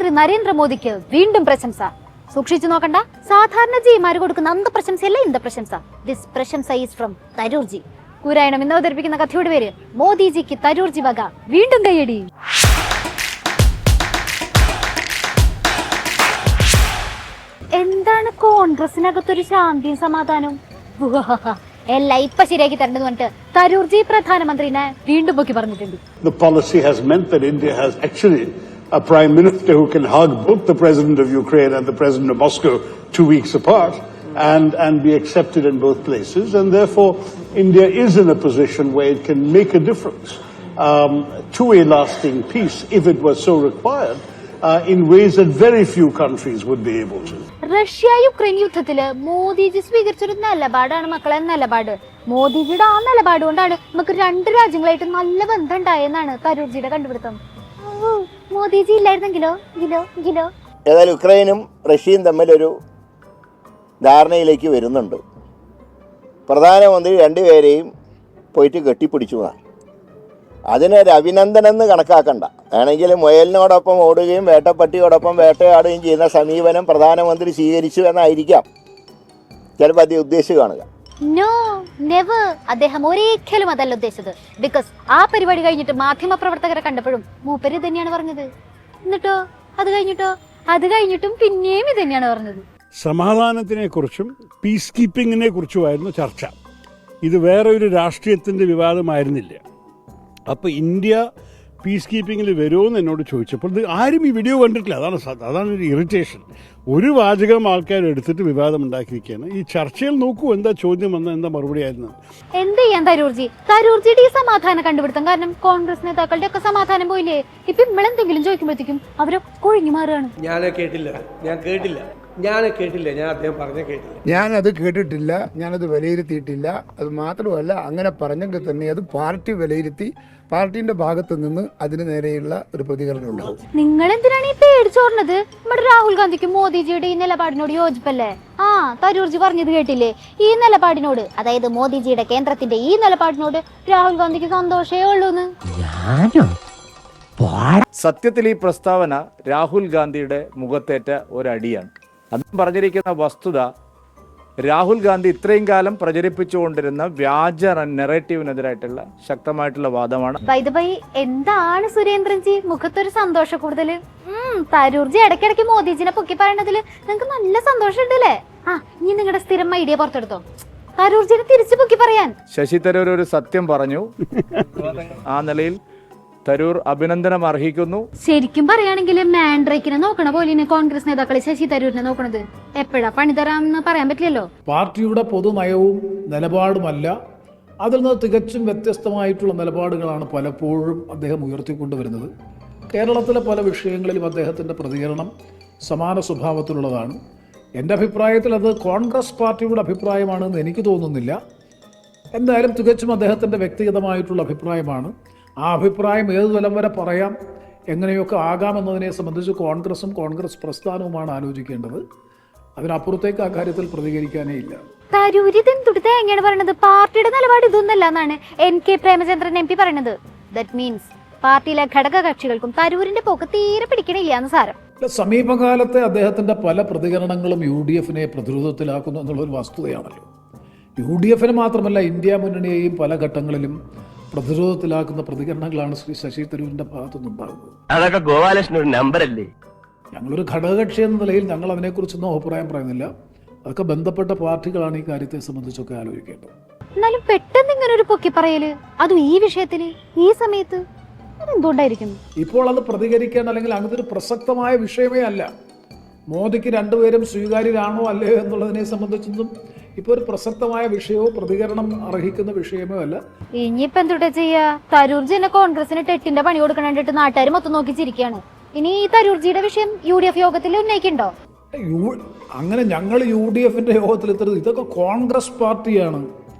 പ്രധാനമന്ത്രി നരേന്ദ്രമോദിക്ക് വീണ്ടും പ്രശംസ. സൂക്ഷിച്ചു നോക്കണ്ട, സാധാരണ ജിമാര് കൊടുക്കുന്ന അന്ത പ്രശംസയല്ല ഇന്ത പ്രശംസ. ദിസ് പ്രശംസ ഈസ് ഫ്രം തരൂർജി. കൂരായണം ഇന്ന് അവതരിപ്പിക്കുന്ന കഥയുടെ പേര് മോദിജിക്ക് തരൂർജി വക വീണ്ടും കയ്യടി. എന്താണ് കോൺഗ്രസിനകത്തൊരു ശാന്തിയും സമാധാനവും? എല്ലാം ഇപ്പൊ ശരിയാക്കി തരേണ്ടത് പറഞ്ഞിട്ട് തരൂർജി പ്രധാനമന്ത്രിനെ വീണ്ടും പൊക്കി പറഞ്ഞിട്ടുണ്ട്. The policy has meant that India has actually a prime minister who can hug both the president of Ukraine and the president of Moscow 2 weeks apart and be accepted in both places, and therefore India is in a position where it can make a difference to a lasting peace if it was so required, in ways that very few countries would be able to. Russia Ukraine യുദ്ധത്തില് മോദിജി സ്വീകരിച്ചൊരു നിലപാടാണ് മക്കളെ നിലപാട്. മോദിജിയുടെ ആ നിലപാട് കൊണ്ടാണ് നമുക്ക് രണ്ട് രാജ്യങ്ങളായിട്ട് നല്ല ബന്ധം ഉണ്ടായെന്നാണ് തരൂർജിയുടെ കണ്ടുപിടുത്തം. മോദിജി ഇല്ലായിരുന്നെങ്കിലോ ഗിലോ. ഏതായാലും യുക്രൈനും റഷ്യയും തമ്മിലൊരു ധാരണയിലേക്ക് വരുന്നുണ്ട്. പ്രധാനമന്ത്രി രണ്ടുപേരെയും പോയിട്ട് കെട്ടിപ്പിടിച്ചു എന്നാണ്. അതിനൊരു അഭിനന്ദനം എന്ന് കണക്കാക്കണ്ട. വേണമെങ്കിൽ മുയലിനോടൊപ്പം ഓടുകയും വേട്ടപ്പട്ടിയോടൊപ്പം വേട്ടയാടുകയും ചെയ്യുന്ന സമീപനം പ്രധാനമന്ത്രി സ്വീകരിച്ചു എന്നായിരിക്കാം ചിലപ്പോൾ അദ്ദേഹം ഉദ്ദേശിച്ച് കാണുക. No, never. അദ്ദേഹം ഒരിക്കലും അതല്ല ഉദ്ദേശിച്ചത്. ബിക്കോസ് ആ പരിപാടി കഴിഞ്ഞിട്ട് മാധ്യമ പ്രവർത്തകരെ കണ്ടപ്പോഴും മൂപ്പര് തന്നെയാണ് പറഞ്ഞത്. എന്നിട്ടോ അത് കഴിഞ്ഞിട്ടും പിന്നെയും ഇത് തന്നെയാണ് പറഞ്ഞത്. സമാധാനത്തിനെ കുറിച്ചും പീസ് കീപ്പിങ്ങിനെ കുറിച്ചുമായിരുന്നു ചർച്ച. ഇത് വേറെ ഒരു രാഷ്ട്രീയത്തിൻ്റെ വിവാദമായിരുന്നില്ല. അപ്പോൾ ഇന്ത്യ പീസ് കീപ്പിങ്ങിൽ വരുമെന്ന് എന്നോട് ചോദിച്ചപ്പോൾ ഇത് ആരും ഈ വീഡിയോ കണ്ടിട്ടില്ല. അതാണ് ഒരു ഇറിറ്റേഷൻ. ഒരു വാചകം ആൾക്കാർ എടുത്തിട്ട് വിവാദം ഉണ്ടാക്കിയിരിക്കുകയാണ്. ഈ ചർച്ചയിൽ നോക്കൂ എന്താ ചോദ്യം വന്ന എന്താ മറുപടി ആയിരുന്നു. എന്ത് ചെയ്യാൻ തരൂർജിയുടെ ഈ സമാധാനം കണ്ടുപിടുത്തം കാരണം കോൺഗ്രസ് നേതാക്കളുടെ ഒക്കെ സമാധാനം പോയില്ലേ? ഇപ്പൊ നമ്മളെന്തെങ്കിലും ചോദിക്കുമ്പോഴത്തേക്കും അവരൊക്കെ കൊഴിഞ്ഞു മാറുകയാണ്. ഞാനത് കേട്ടിട്ടില്ല, ഞാനത് വിലയിരുത്തിയിട്ടില്ല. അത് മാത്രമല്ല, അങ്ങനെ പറഞ്ഞെങ്കിൽ തന്നെ അത് പാർട്ടി വിലയിരുത്തി പാർട്ടിന്റെ ഭാഗത്ത് നിന്ന് അതിന് നേരെയുള്ള ഒരു പ്രതികരണം ഉണ്ടാവും. നിങ്ങൾ എന്തിനാണ് ഈ പേടിച്ചോർണത്? നമ്മുടെ രാഹുൽ ഗാന്ധിക്ക് മോദിജിയുടെ ഈ നിലപാടിനോട് യോജിപ്പല്ലേ? തരൂർജി പറഞ്ഞത് കേട്ടില്ലേ? ഈ നിലപാടിനോട്, അതായത് മോദിജിയുടെ കേന്ദ്രത്തിന്റെ ഈ നിലപാടിനോട് രാഹുൽ ഗാന്ധിക്ക് സന്തോഷമേ ഉള്ളൂന്ന്. സത്യത്തിൽ ഈ പ്രസ്താവന രാഹുൽ ഗാന്ധിയുടെ മുഖത്തേറ്റ ഒരടിയാണ്. അദ്ദേഹം പറഞ്ഞിരിക്കുന്ന വസ്തുത രാഹുൽ ഗാന്ധി ഇത്രയും കാലം പ്രചരിപ്പിച്ചുകൊണ്ടിരുന്ന വ്യാജ നെറേറ്റീവിനെതിരായിട്ടുള്ള ശക്തമായിട്ടുള്ള വാദമാണ്. എന്താണ് സുരേന്ദ്രൻജി മുഖത്തൊരു സന്തോഷ കൂടുതല്? തരൂർജി ഇടയ്ക്കിടയ്ക്ക് മോദിജിനെ പൊക്കി പറയണതില് നിങ്ങൾക്ക് നല്ല സന്തോഷം ഉണ്ടല്ലേ? ഇനി നിങ്ങളുടെ സ്ഥിരം ഐഡിയ പുറത്തെടുത്തോ, തരൂർജിനെ തിരിച്ചു പൊക്കി പറയാൻ. ശശി തരൂർ ഒരു സത്യം പറഞ്ഞു. ആ നിലയിൽ തരൂർ അഭിനന്ദനം അർഹിക്കുന്നു. ശരിക്കും പറയുകയാണെങ്കിൽ മാൻഡ്രേക്കിനെ നോക്കണ പോലെ കോൺഗ്രസ് നേതാക്കളെ ശശി തരൂരിനെ നോക്കണത്. എപ്പോഴാ പണി തരാമെന്ന് പറയാൻ പറ്റില്ലല്ലോ. പാർട്ടിയുടെ പൊതുനയവും നിലപാടുമല്ല, അതിൽ നിന്ന് തികച്ചും വ്യത്യസ്തമായിട്ടുള്ള നിലപാടുകളാണ് പലപ്പോഴും അദ്ദേഹം ഉയർത്തിക്കൊണ്ടുവരുന്നത്. കേരളത്തിലെ പല വിഷയങ്ങളിലും അദ്ദേഹത്തിൻ്റെ പ്രതികരണം സമാന സ്വഭാവത്തിലുള്ളതാണ്. എൻ്റെ അഭിപ്രായത്തിൽ അത് കോൺഗ്രസ് പാർട്ടിയുടെ അഭിപ്രായമാണെന്ന് എനിക്ക് തോന്നുന്നില്ല. എന്തായാലും തികച്ചും അദ്ദേഹത്തിൻ്റെ വ്യക്തിഗതമായിട്ടുള്ള അഭിപ്രായമാണ്. ആ അഭിപ്രായം ഏതു തലം വരെ പറയാം, എങ്ങനെയൊക്കെ ആകാമെന്നതിനെ സംബന്ധിച്ച് കോൺഗ്രസും കോൺഗ്രസ് പ്രസ്ഥാനവുമാണ് ആലോചിക്കേണ്ടത്. അതിനപ്പുറത്തേക്ക് ആ കാര്യത്തിൽ പ്രതികരിക്കാനേ ഇല്ല. എങ്ങനെയാണ് പറയുന്നത്? പാർട്ടിയുടെ നിലപാട് ഇതൊന്നല്ല എന്നാണ് NK പ്രേമചന്ദ്രൻ MP പറയുന്നത്. ദാറ്റ് മീൻസ് പാർട്ടിയിലെ ഘടക കക്ഷികൾക്കും തരൂരിന്റെ പോക്ക് തീരെ പിടിക്കണില്ല എന്ന് സാരം. സമീപകാലത്തെ അദ്ദേഹത്തിന്റെ പല പ്രതികരണങ്ങളും UDF-നെ പ്രതിരോധത്തിലാക്കുന്നു എന്നുള്ളൊരു വസ്തുതയാണല്ലോ. UDF മാത്രമല്ല, ഇന്ത്യ മുന്നണിയെയും പല ഘട്ടങ്ങളിലും പ്രതിരോധത്തിലാക്കുന്ന പ്രതികരണങ്ങളാണ് ശ്രീ ശശി തരൂരിന്റെ ഭാഗത്തുനിന്നുണ്ടാകുന്നത്. അതൊക്കെ ഗോപാലകൃഷ്ണൻ ഒരു നമ്പറല്ലേ? ഞങ്ങളൊരു ഘടകകക്ഷി എന്ന നിലയിൽ ഞങ്ങൾ അതിനെക്കുറിച്ചൊന്നും അഭിപ്രായം പറയുന്നില്ല. അതൊക്കെ ബന്ധപ്പെട്ട പാർട്ടികളാണ് ഈ കാര്യത്തെ സംബന്ധിച്ചൊക്കെ ആലോചിക്കേണ്ടത്. എന്നാലും പെട്ടെന്ന് ഇങ്ങനെ ഒരു പൊക്കി പറയല്, അതും ഈ വിഷയത്തില് ഈ സമയത്ത്, അതെന്തുകൊണ്ടായിരിക്കും? ഇപ്പോൾ അത് പ്രതികരിക്കേണ്ട അല്ലെങ്കിൽ അങ്ങനത്തെ ഒരു പ്രസക്തമായ വിഷയമേ അല്ല. മോദിക്ക് രണ്ടുപേരും സ്വീകാര്യരാണോ അല്ലയോ എന്നുള്ളതിനെ സംബന്ധിച്ചൊന്നും ഇപ്പോൾ ഒരു പ്രസക്തമായ വിഷയമോ പ്രതികരണം അർഹിക്കുന്ന വിഷയമോ അല്ല. ഇനിയിപ്പോ എന്തുട്ടാ ചെയ്യാ? തരൂർജി എന്നെ കോൺഗ്രസിന് ടെട്ടിന്റെ പണി കൊടുക്കണ്ടിട്ട് നാട്ടുകാർ മൊത്തം നോക്കിച്ചിരിക്കുകയാണ്. ഇനി ഈ തരൂർജിയുടെ വിഷയം UDF യോഗത്തിൽ ഉന്നയിക്കുന്നുണ്ടോ? അങ്ങനെ ഞങ്ങൾ UDF-ന്റെ യോഗത്തിൽ ഇതൊക്കെ കോൺഗ്രസ് പാർട്ടിയാണ്.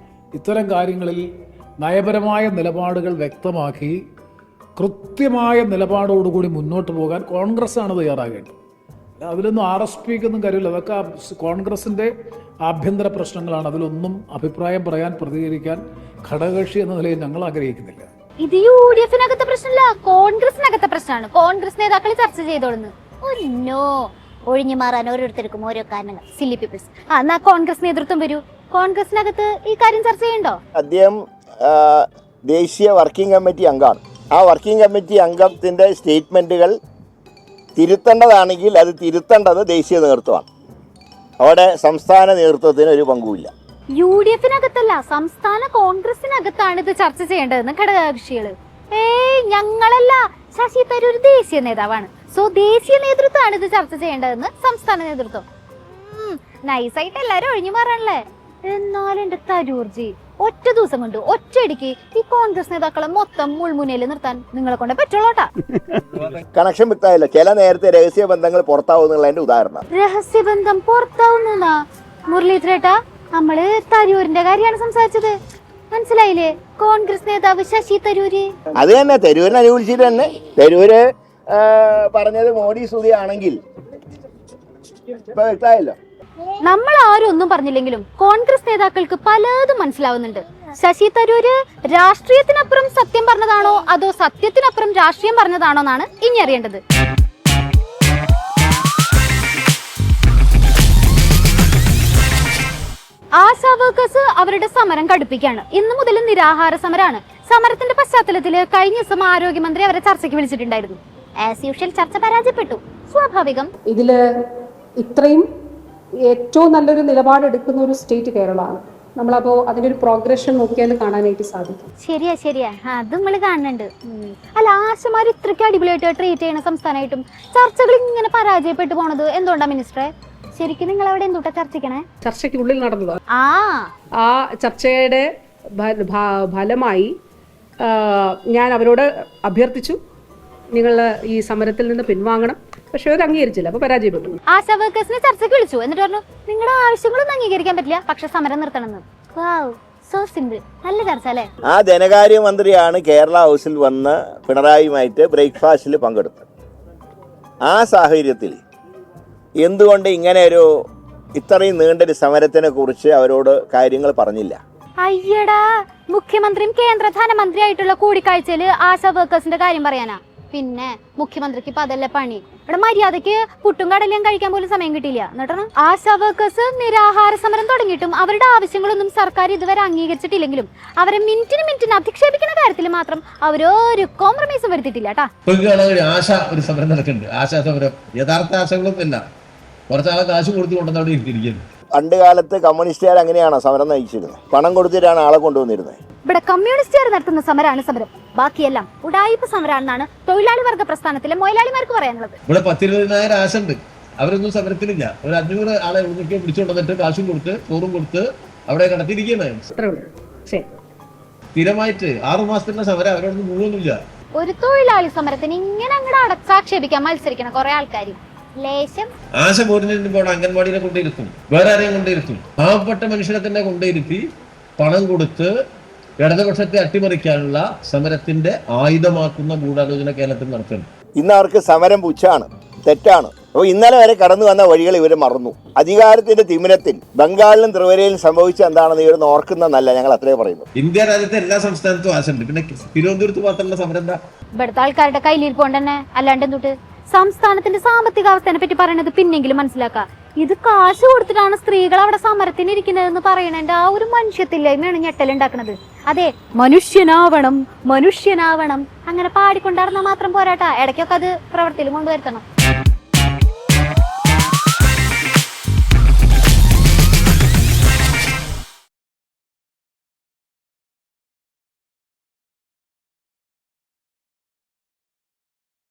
ഇത്തരം കാര്യങ്ങളിൽ നയപരമായ നിലപാടുകൾ വ്യക്തമാക്കി കൃത്യമായ നിലപാടോടുകൂടി മുന്നോട്ട് പോകാൻ കോൺഗ്രസ്സാണ് തയ്യാറാകേണ്ടത്. അതിലൊന്നും RSPക്കൊന്നും കാര്യമില്ല. അതൊക്കെ കോൺഗ്രസിൻ്റെ ആഭ്യന്തര പ്രശ്നങ്ങളാണ്. അതിലൊന്നും അഭിപ്രായം പറയാൻ, പ്രതികരിക്കാൻ ഘടകകക്ഷി എന്ന നിലയിൽ ഞങ്ങൾ ആഗ്രഹിക്കുന്നില്ല. ഇത് UDF-നകത്തെ പ്രശ്നമല്ല, കോൺഗ്രസിനകത്തെ പ്രശ്നമാണ്. കോൺഗ്രസ് നേതാക്കൾ ചർച്ച ചെയ്തോളുന്നു. ഒന്നോ ഒഴിഞ്ഞു മാറാൻ ഓരോരുത്തർക്കും ഓരോ കാരണങ്ങൾ. Silly peoples. എന്നാ കോൺഗ്രസ് നേതൃത്വം വരൂ. കോൺഗ്രസിനകത്ത് ഈ കാര്യം ചർച്ച ചെയ്യണ്ടോ? അദ്ദേഹം ദേശീയ വർക്കിംഗ് കമ്മിറ്റി അംഗമാണ്. ആ വർക്കിംഗ് കമ്മിറ്റി അംഗത്തിൻ്റെ സ്റ്റേറ്റ്മെൻറ്റുകൾ തിരുത്തേണ്ടതാണെങ്കിൽ അത് തിരുത്തേണ്ടത് ദേശീയ നേതൃത്വമാണ്. അവിടെ സംസ്ഥാന നേതൃത്വത്തിന് ഒരു പങ്കുമില്ല. UDF-നകത്തല്ല, സംസ്ഥാന കോൺഗ്രസിനകത്താണ് ഇത് ചർച്ച ചെയ്യേണ്ടതെന്ന് ഘടകകക്ഷികള്. ഞങ്ങളല്ല, ശശി തരൂർ ദേശീയ നേതാവാണ്. സോ ദേശീയ നേതൃത്വമാണ് ഇത് ചർച്ച ചെയ്യേണ്ടതെന്ന് സംസ്ഥാന നേതൃത്വം. നൈസായിട്ട് എല്ലാരും ഒഴിഞ്ഞു മാറാനല്ലേ. എന്നാലും എന്റെ തരൂർജി, ഒറ്റ ദിവസം കൊണ്ട് ഒറ്റയടിക്ക് ഈ കോൺഗ്രസ് നേതാക്കളെ മൊത്തം മുൾമുനയിൽ നിർത്താൻ നിങ്ങളെ കൊണ്ട് പറ്റുള്ളൂട്ടാ. കണക്ഷൻ വ്യക്തമായില്ല. ചില നേരത്തെ രഹസ്യ ബന്ധങ്ങൾ പുറത്താവുന്നതിന്റെ ഉദാഹരണം. രഹസ്യബന്ധം പുറത്താവുന്ന മുരളീധരേട്ടാ, നമ്മള് തരൂരിന്റെ കാര്യമാണ് സംസാരിച്ചത്. മനസ്സിലായില്ലേ? കോൺഗ്രസ് നേതാവ് ശശി തരൂര്. അത് തന്നെ തരൂരിനെ അനുകൂലിച്ചിട്ട് തന്നെ. തരൂര് പറഞ്ഞത് മോഡി സ്തുതിയാണെങ്കിൽ ഇപ്പൊ വ്യക്തമായല്ലോ. നമ്മൾ ആരും ഒന്നും പറഞ്ഞില്ലെങ്കിലും കോൺഗ്രസ് നേതാക്കൾക്ക് പലതും മനസ്സിലാവുന്നുണ്ട്. ശശി തരൂര് രാഷ്ട്രീയത്തിനപ്പുറം സത്യം പറഞ്ഞതാണോ അതോ സത്യത്തിനപ്പുറം രാഷ്ട്രീയം പറഞ്ഞതാണോ എന്നാണ് ഇനി അറിയേണ്ടത്. ആശാ വർക്കേഴ്സ് അവരുടെ സമരം കടുപ്പിക്കാണ്. ഇന്നു മുതൽ നിരാഹാര സമരമാണ്. സമരത്തിന്റെ പശ്ചാത്തലത്തില് കഴിഞ്ഞ ദിവസം ആരോഗ്യമന്ത്രി അവരെ ചർച്ചയ്ക്ക് വിളിച്ചിട്ടുണ്ടായിരുന്നു. ആസ് യൂഷ്വൽ ചർച്ച പരാജയപ്പെട്ടു. സ്വാഭാവികം. ഇതില് ഇത്രയും ഏറ്റവും നല്ലൊരു നിലപാടെടുക്കുന്ന ഒരു സ്റ്റേറ്റ് കേരളമാണ്. നമ്മളപ്പോ അതിന്റെ ഒരു പ്രോഗ്രഷൻ നോക്കിയാൽ കാണാനായിട്ട് സാധിക്കും. ശരിയാ, അത് നമ്മൾ കാണുന്നുണ്ട്. അല്ല, ആശമാർ ഇത്രയ്ക്ക് അടിപൊളിയായിട്ട് ട്രീറ്റ് ചെയ്യുന്ന സംസ്ഥാനമായിട്ടും ചർച്ചകൾ ഇങ്ങനെ പരാജയപ്പെട്ടു പോണത് എന്തുകൊണ്ടാ മിനിസ്റ്ററെ? ശരിക്കും നിങ്ങൾ അവിടെ എന്തുട്ടാ ചർച്ചിക്കണേ? ചർച്ചയ്ക്കുള്ളിൽ നടന്നതാണ്. ആ ചർച്ചയുടെ ഫലമായി ഞാൻ അവരോട് അഭ്യർത്ഥിച്ചു, നിങ്ങൾ ഈ സമരത്തിൽ നിന്ന് പിൻവാങ്ങണം. പക്ഷെ അവർ അംഗീകരിച്ചില്ല, അപ്പൊ പരാജയപ്പെട്ടു. ആശാ വർക്കേഴ്സിനെ ചർച്ചയ്ക്ക് വിളിച്ചു. എന്നിട്ട് പറഞ്ഞു നിങ്ങളുടെ ആവശ്യങ്ങളൊന്നും അംഗീകരിക്കാൻ പറ്റില്ല, പക്ഷെ സമരം നിർത്തണമെന്ന്. So simple. നല്ല ചർച്ച അല്ലേ? ആ ധനകാര്യമന്ത്രിയാണ് കേരള ഹൗസിൽ വന്ന് പിണറായിയുമായിട്ട് ബ്രേക്ക്ഫാസ്റ്റിൽ പങ്കെടുത്തത്. ആ സാഹചര്യത്തിൽ എന്തുകൊണ്ട് ഇങ്ങനെ ഇത്രയും നീണ്ടൊരു സമരത്തിനെ കുറിച്ച് അവരോട് കാര്യങ്ങൾ പറഞ്ഞില്ല? അയ്യടാ, മുഖ്യമന്ത്രിയും കേന്ദ്ര ധനമന്ത്രിയായിട്ടുള്ള കൂടിക്കാഴ്ചയിൽ ആശാ വർക്കേഴ്സിന്റെ കാര്യം പറയാനാ? പിന്നെ മുഖ്യമന്ത്രിക്ക് ഇപ്പൊ അതല്ല പണി. ഇവിടെ മര്യാദയ്ക്ക് പുട്ടും കടലയും കഴിക്കാൻ പോലും സമയം കിട്ടിയില്ല. എന്നിട്ടാണ് ആശാ വർക്കേഴ്സ് നിരാഹാര സമരം തുടങ്ങിയിട്ടും അവരുടെ ആവശ്യങ്ങളൊന്നും സർക്കാർ ഇതുവരെ അംഗീകരിച്ചിട്ടില്ലെങ്കിലും അവരെ മിനിറ്റിന് അധിക്ഷേപിക്കുന്ന കാര്യത്തിൽ മാത്രം അവരൊരു കോംപ്രമൈസും വരുത്തിയിട്ടില്ല കേട്ടാ. ആശ ഒരു സമരം നടക്കുന്നുണ്ട്. ആശാ സമരം യഥാർത്ഥ ആശകളൊന്നുമില്ല. കുറച്ചാളെ കാശ് കൊടുത്തു കൊണ്ടുവന്ന് അവിടെ ഇരിക്കുന്നു. പണ്ട് കാലത്ത് കമ്മ്യൂണിസ്റ്റുകാർ അങ്ങനെയാണോ സമരം നയിച്ചിരുന്നത്? പണം കൊടുത്തിട്ടാണ് ആളെ കൊണ്ടുവന്നിരുന്നത്. ഇവിടെ കമ്മ്യൂണിസ്റ്റുകാർ നടത്തുന്ന സമരമാണ് സമരം. ബാക്കിയെല്ലാം ഉടായിപ്പ് സമരമാണെന്നാണ് തൊഴിലാളി വർഗ പ്രസ്ഥാനത്തിലെ മൊയിലാളിമാർക്ക് പറയാനുള്ളത്. ഇവിടെ 10-20,000 ആശ ഉണ്ട്. അവരൊന്നും സമരത്തിലില്ല. ഒരു 500 ആളെ ഉള്ളിലേക്ക് പിടിച്ചുകൊണ്ടിട്ട് കാശും കൊടുത്ത് ചോറും കൊടുത്ത് അവിടെ കിടത്തിരിക്കുകയാണ്. സ്ഥിരമായിട്ട് 6 മാസത്തിന്റെ സമരം അവരോടൊന്നും മുഴുവൊന്നുമില്ല. ഒരു തൊഴിലാളി സമരത്തിന് ഇങ്ങനെ അങ്ങോട്ട് അടച്ചാക്ഷേപിക്കാൻ മത്സരിക്കണം കുറെ ആൾക്കാർ. ആശ പോരുന്നതിന് അംഗൻവാടിയിലെ കൊണ്ടിരുത്തും, വേറെ ആരെയും കൊണ്ടിരുത്തും. പാവപ്പെട്ട മനുഷ്യരെ തന്നെ കൊണ്ടിരുത്തി പണം കൊടുത്ത് ഇടതുപക്ഷത്തെ അട്ടിമറിക്കാനുള്ള സമരത്തിന്റെ ആയുധമാക്കുന്ന ഗൂഢാലോചന കേരളത്തിൽ നടത്തുന്നു. ഇന്ന് അവർക്ക് സമരം പുച്ഛാണ്, തെറ്റാണ്. അപ്പോൾ ഇന്നലെ വരെ കടന്നു വന്ന വഴികൾ ഇവർ മറന്നു. അധികാരത്തിന്റെ തിമിരത്തിൽ ബംഗാളിലും ത്രിപുരയിലും സംഭവിച്ച എന്താണെന്ന് ഇവർ ഓർക്കുന്നതല്ല. ഞങ്ങൾ അത്രേ പറയുന്നു. ഇന്ത്യ രാജ്യത്തെ എല്ലാ സംസ്ഥാനത്തും ആശുണ്ട്. പിന്നെ തിരുവനന്തപുരത്ത് മാത്രമുള്ള സമരം എന്താ? ഇവിടുത്തെ ആൾക്കാരുടെ കയ്യിൽ പോണ്ടെന്നെ. അല്ലാണ്ട് എന്തുട്ട് സംസ്ഥാനത്തിന്റെ സാമ്പത്തിക അവസ്ഥയെ പറ്റി പറയണത് പിന്നെങ്കിലും മനസ്സിലാക്കാം. ഇത് കാശ് കൊടുത്തിട്ടാണ് സ്ത്രീകൾ അവിടെ സമരത്തിന് ഇരിക്കുന്നതെന്ന് പറയണതിന്റെ ആ ഒരു മനുഷ്യത്തില്ലായ്മയാണ് ഞെട്ടലുണ്ടാക്കുന്നത്. അതെ, മനുഷ്യനാവണം അങ്ങനെ പാടിക്കൊണ്ടാർന്നാൽ മാത്രം പോരാട്ടാ. ഇടയ്ക്കൊക്കെ അത് പ്രവൃത്തിയിൽ കൊണ്ടുവരുത്തണം.